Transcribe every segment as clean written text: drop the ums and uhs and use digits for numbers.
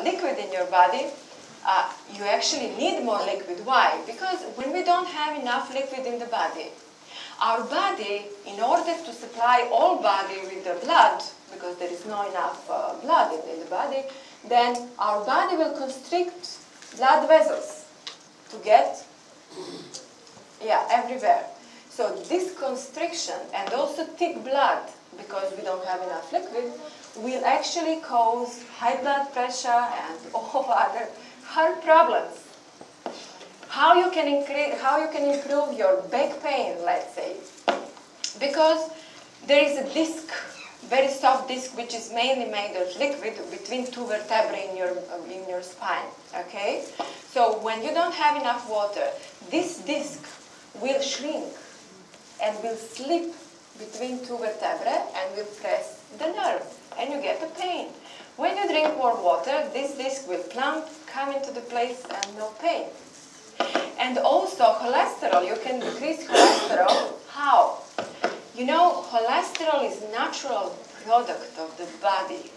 liquid in your body, you actually need more liquid. Why? Because when we don't have enough liquid in the body, our body, in order to supply all body with the blood, because there is not enough blood in the body, then our body will constrict blood vessels to get everywhere. So this constriction and also thick blood, because we don't have enough liquid, will actually cause high blood pressure and all other heart problems. How you can improve your back pain, let's say, because there is a disc, very soft disc, which is mainly made of liquid between two vertebrae in your spine. Okay, so when you don't have enough water, this disc will shrink and will slip between two vertebrae and will press the nerve, and you get a pain. When you drink more water, this disc will plump, come into the place, and no pain. And also cholesterol, you can decrease cholesterol. How? You know, cholesterol is natural product of the body.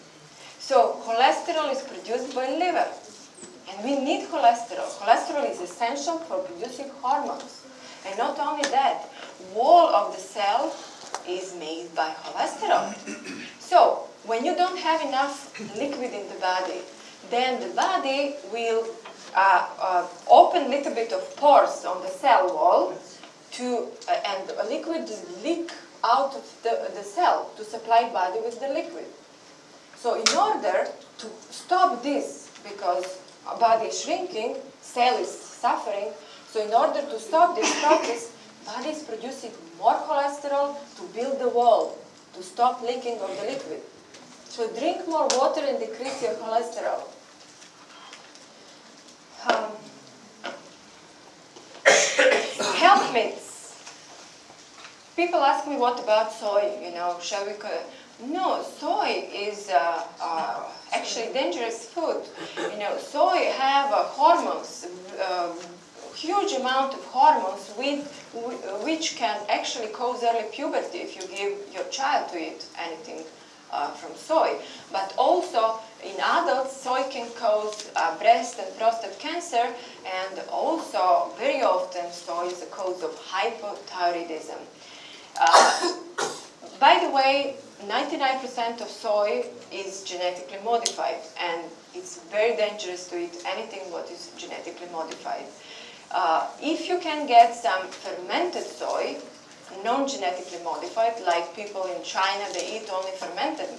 So cholesterol is produced by liver. And we need cholesterol. Cholesterol is essential for producing hormones. And not only that, wall of the cell is made by cholesterol. So when you don't have enough liquid in the body, then the body will open a little bit of pores on the cell wall and a liquid leak out of the cell to supply body with the liquid. So in order to stop this, because our body is shrinking, cell is suffering, so in order to stop this process, body is producing more cholesterol to build the wall, to stop leaking of the liquid. So drink more water and decrease your cholesterol. Health myths. People ask me, what about soy? You know, shall we? No, soy is actually dangerous food. You know, soy have hormones, huge amount of hormones, which can actually cause early puberty if you give your child to eat anything from soy. But also in adults, soy can cause breast and prostate cancer, and also very often soy is a cause of hypothyroidism. By the way, 99% of soy is genetically modified, and it's very dangerous to eat anything what is genetically modified. If you can get some fermented soy, non-genetically modified, like people in China, they eat only fermented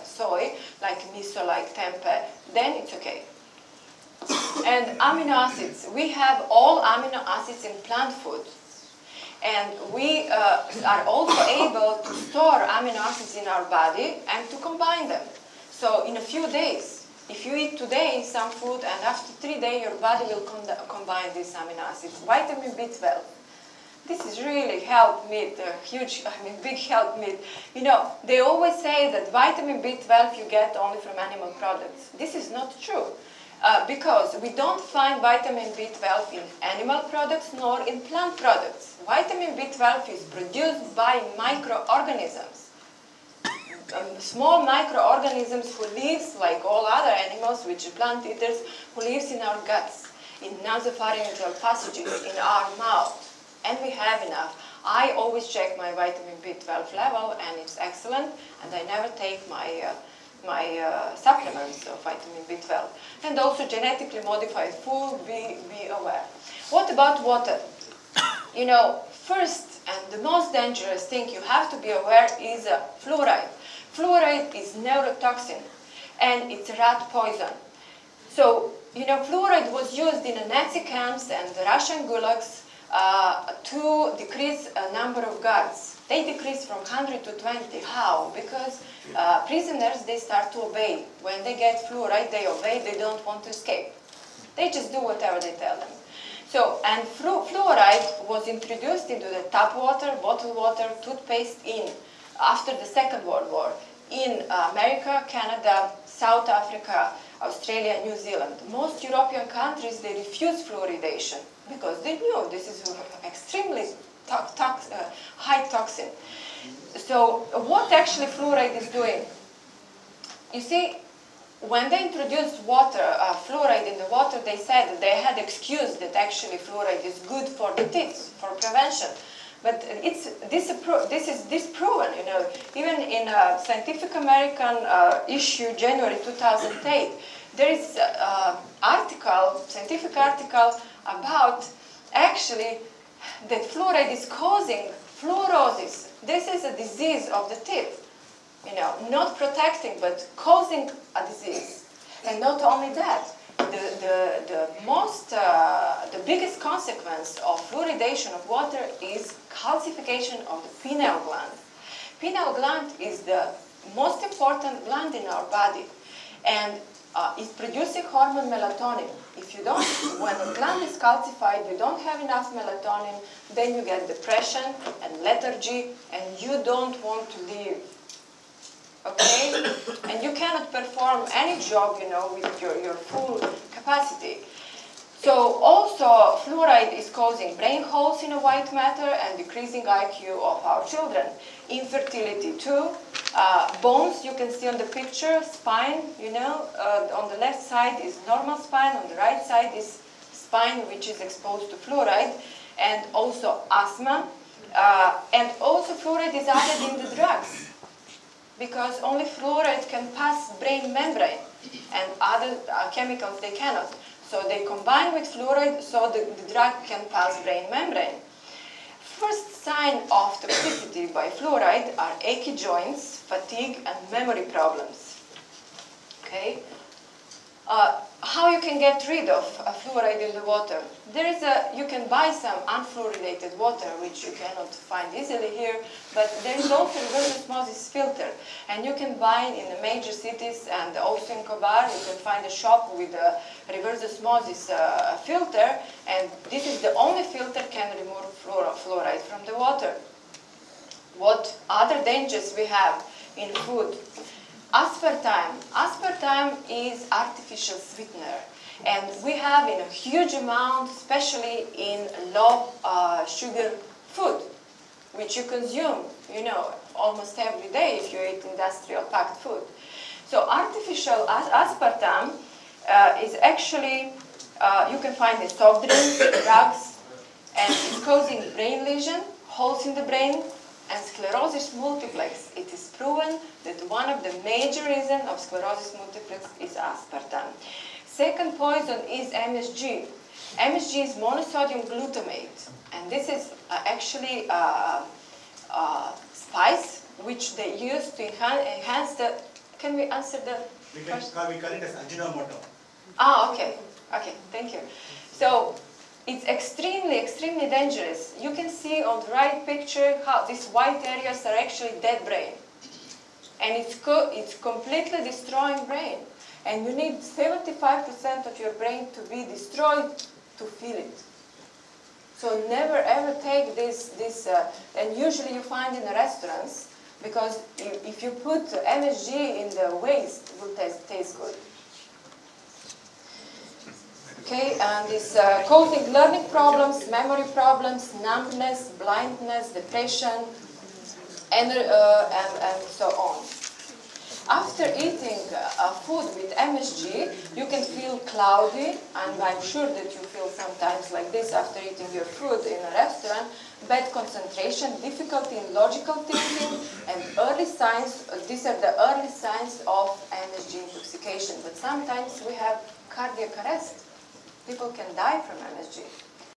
soy, like miso, like tempeh, then it's okay. And amino acids. We have all amino acids in plant food. And we are also able to store amino acids in our body and to combine them. So in a few days, if you eat today some food and after 3 days your body will combine these amino acids. Vitamin B12. This is really health myth, a huge, big health myth. You know, they always say that vitamin B12 you get only from animal products. This is not true. Because we don't find vitamin B12 in animal products nor in plant products. Vitamin B12 is produced by microorganisms. Small microorganisms who lives, like all other animals, which are plant eaters, who lives in our guts, in nasopharyngeal passages, in our mouth. And we have enough. I always check my vitamin B12 level, and it's excellent, and I never take my supplements of vitamin B12. And also genetically modified food, be aware. What about water? You know, first and the most dangerous thing you have to be aware is fluoride. Fluoride is neurotoxin, and it's rat poison. So, you know, fluoride was used in the Nazi camps and the Russian gulags to decrease a number of guards. They decrease from 100 to 20. How? Because prisoners, they start to obey. When they get fluoride, they obey. They don't want to escape. They just do whatever they tell them. So, and fluoride was introduced into the tap water, bottled water, toothpaste after the Second World War in America, Canada, South Africa, Australia, New Zealand. Most European countries, they refuse fluoridation because they knew this is extremely high toxin. So what actually fluoride is doing? You see, when they introduced water, fluoride in the water, they said that they had excused that actually fluoride is good for the teeth, for prevention. But it's disproven, you know. Even in a Scientific American issue, January 2008, there is an article, scientific article about actually that fluoride is causing fluorosis. This is a disease of the teeth, you know, not protecting but causing a disease. And not only that, the biggest consequence of fluoridation of water is calcification of the pineal gland. Pineal gland is the most important gland in our body, and it's producing hormone melatonin. If you don't, when the gland is calcified, you don't have enough melatonin, then you get depression and lethargy, and you don't want to live. Okay? And you cannot perform any job, you know, with your full capacity. So also, fluoride is causing brain holes in a white matter and decreasing IQ of our children. Infertility too. Bones, you can see on the picture, spine, you know, on the left side is normal spine, on the right side is spine which is exposed to fluoride, and also asthma. And also fluoride is added in the drugs, because only fluoride can pass brain membrane, and other chemicals they cannot. So they combine with fluoride so the drug can pass brain membrane. First sign of toxicity by fluoride are achy joints, fatigue, and memory problems. Okay? How you can get rid of fluoride in the water? You can buy some unfluoridated water, which you cannot find easily here, but there is also reverse osmosis filter, and you can buy it in the major cities, and also in Kobar you can find a shop with a reverse osmosis filter, and this is the only filter can remove fluoride from the water. What other dangers we have in food? Aspartame. Aspartame is artificial sweetener, and we have in a huge amount, especially in low sugar food, which you consume, you know, almost every day if you eat industrial packed food. So artificial aspartame is actually, you can find in soft drinks, drugs, and it's causing brain lesion, holes in the brain, and sclerosis multiplex. It is proven that one of the major reasons of sclerosis multiplex is aspartame. Second poison is MSG. MSG is monosodium glutamate, and this is actually a spice which they use to enhance the. Can we answer the question? We call it as Ajinomoto. Ah, okay. Okay, thank you. So it's extremely, extremely dangerous. You can see on the right picture how these white areas are actually dead brain. And it's completely destroying brain. And you need 75% of your brain to be destroyed to feel it. So never ever take this and usually you find in the restaurants, because if you put MSG in the waste, it will taste good. Okay, and it's causing learning problems, memory problems, numbness, blindness, depression, and so on. After eating food with MSG, you can feel cloudy, and I'm sure that you feel sometimes like this after eating your food in a restaurant, bad concentration, difficulty in logical thinking, and early signs, these are the early signs of MSG intoxication. But sometimes we have cardiac arrest. People can die from MSG.